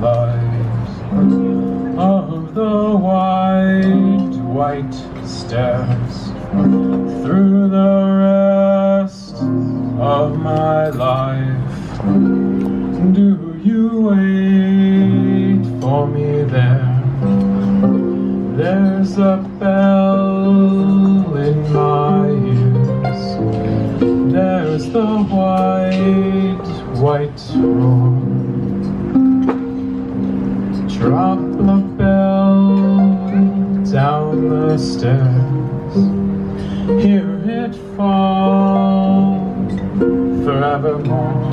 light of the white stairs through the rest of my life. Do you wait for me there? There's a bell in my ears. There's the white roar. Drop the bell down the stairs. Hear it fall forevermore.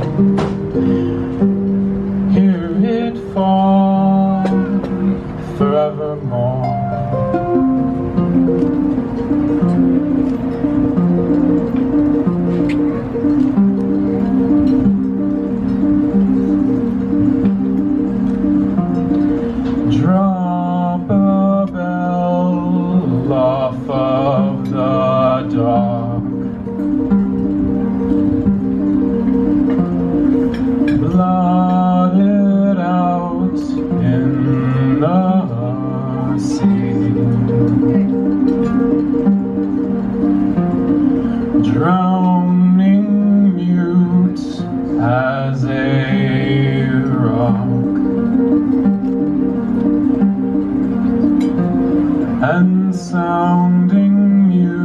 Hear it fall forevermore. Drop a bell off of the dock. Blot it out in the sea. Drowning mute as a rock, and sounding mutiny.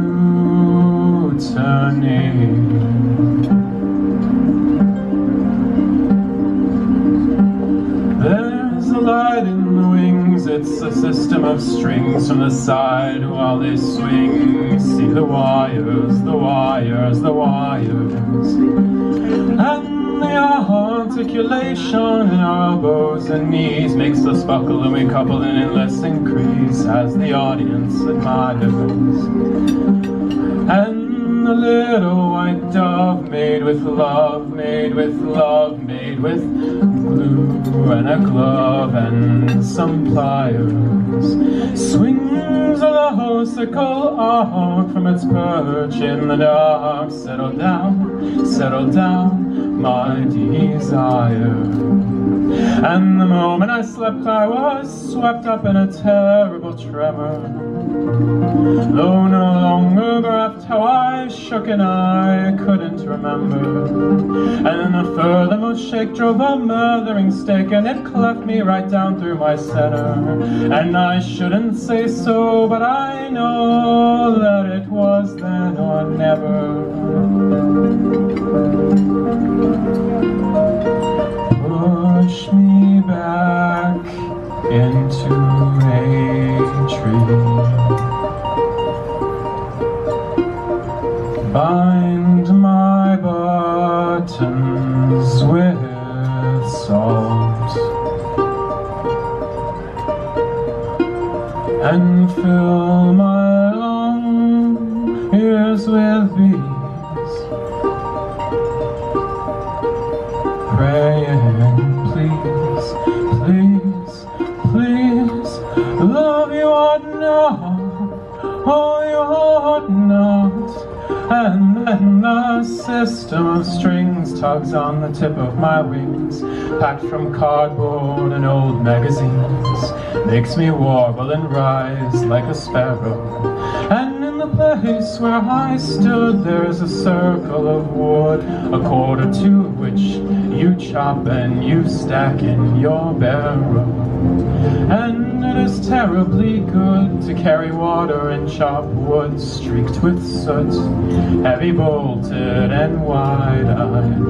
There's a light in the wings, it's a system of strings from the side while they swing. See the wires, the wires, the wires, and the articulation in our elbows and knees makes us buckle, and we couple in endless increase as the audience admires. And the little white dove made with love, made with love, made with glue and a glove and some pliers, swings a low sickle arc from its perch in the dark. Settle down, my desire. And the moment I slept, I was swept up in a terrible tremor, though no longer bereft how I shook and I couldn't remember. And the furthermost shake drove a murthering stake, and it cleft me right down through my center. And I shouldn't say so, but I know that it was then or never. Push me back into a tree. Bind my buttons with salt and fill my long ears with bees, praying, please, please, please, love you ought not, oh you ought not. And then the system of strings tugs on the tip of my wings, packed from cardboard and old magazines, makes me warble and rise like a sparrow. And in the place where I stood, there's a circle of wood, a cord or two of which you chop and you stack in your barrow. And it is terribly good to carry water and chop wood streaked with soot, heavy bolted and wide-eyed.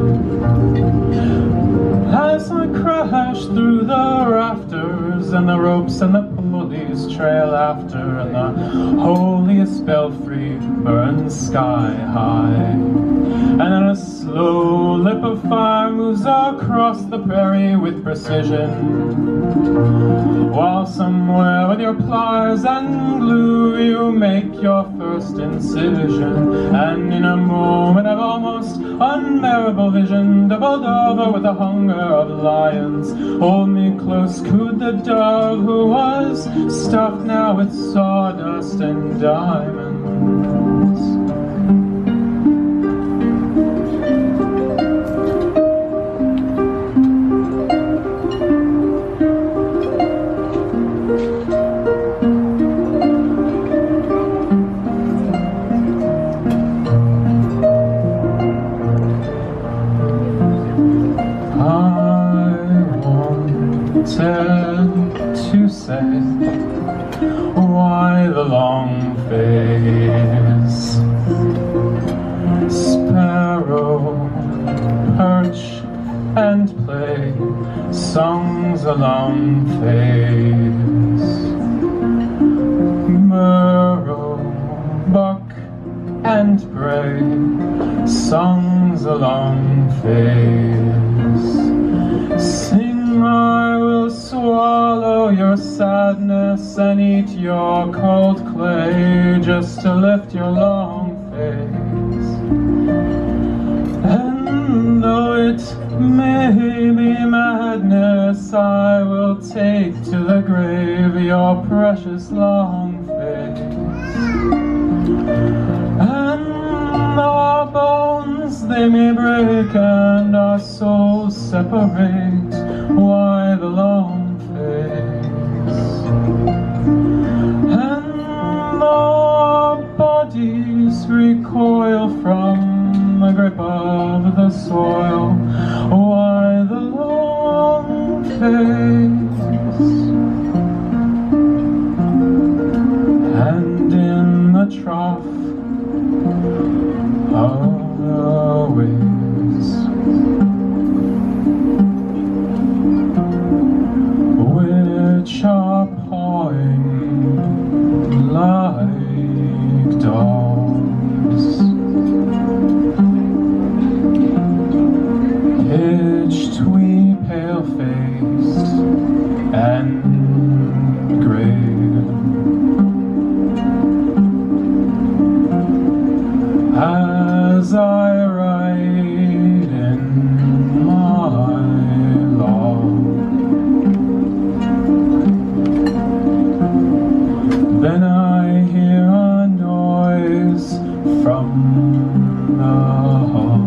As I crash through the rafters and the ropes and the pulleys trail after, and the holiest belfry burns sky high, and then a slow lip of fire moves across the prairie with precision, while somewhere with your pliers and glue you make your first incision. And in a moment of almost unbearable vision, doubled over with the hunger of lions, hold me close cooed the dove who was stuffed now with sawdust and diamonds. to say, why the long face? Sparrow, perch and play, songs a long face. Murrow, buck and bray, songs a long face. Sing, I will swallow your sadness and eat your cold clay, just to lift your long face. And though it may be madness, I will take to the grave your precious long face. And our bones they may break and our souls separate, why the long face? And our bodies recoil from the grip of the soil, why the long face? And in the trough of the waves, which are pawing like dogs, hitched we pale-faced and grave, as I ride in my log. Then I hear a noise from the hall.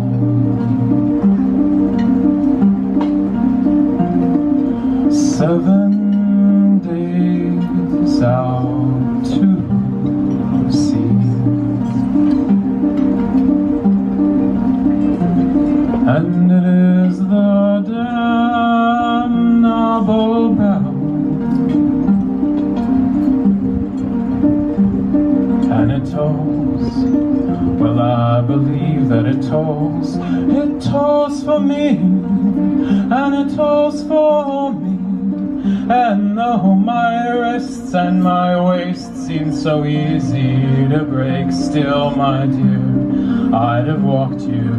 7 days out to sea, and it is the damnable bell, and it tolls. Well, I believe that it tolls. It tolls for me, and it tolls for me. And though my wrists and my waist seem so easy to break, still, my dear, I'd have walked you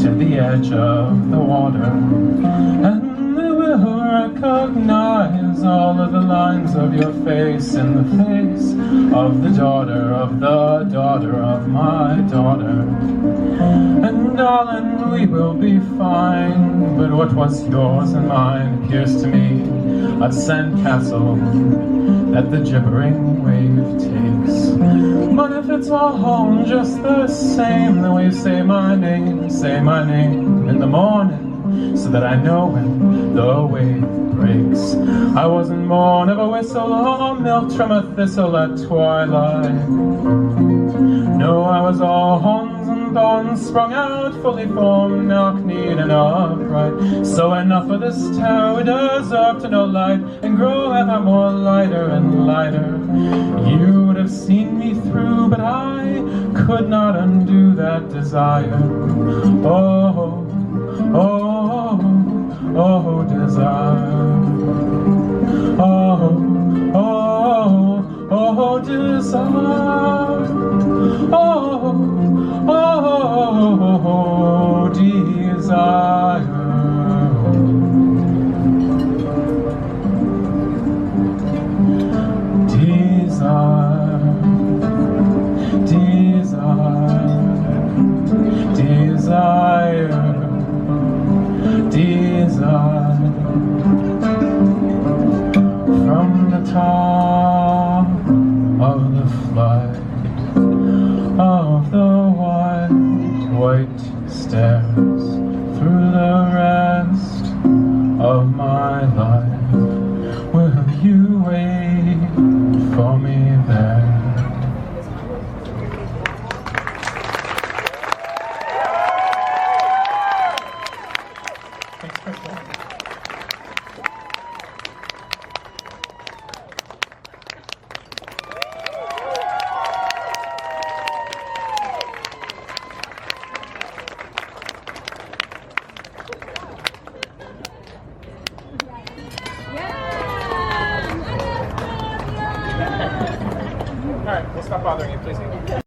to the edge of the water, and I will recognize all of the lines of your face in the face of the daughter of my daughter. And darling, we will be fine, but what was yours and mine appears to me a sandcastle that the gibbering wave takes. But if it's all just the same, then will you say my name in the morning, so that I know when the wave breaks. I wasn't born of a whistle or milk from a thistle at twilight. No, I was all horns and thorns, sprung out, fully formed, knock-kneed and upright. So enough of this terror, we deserve to know light, and grow ever more lighter and lighter. You would have seen me through, but I could not undo that desire. Oh, oh, oh, desire. Oh, oh, oh, desire. Oh, oh, desire. Desire, desire, desire, desire. From the top of the flood of the white stairs, through the rest of my life, will you wait for me there? Thanks, Crystal. stop bothering you, please.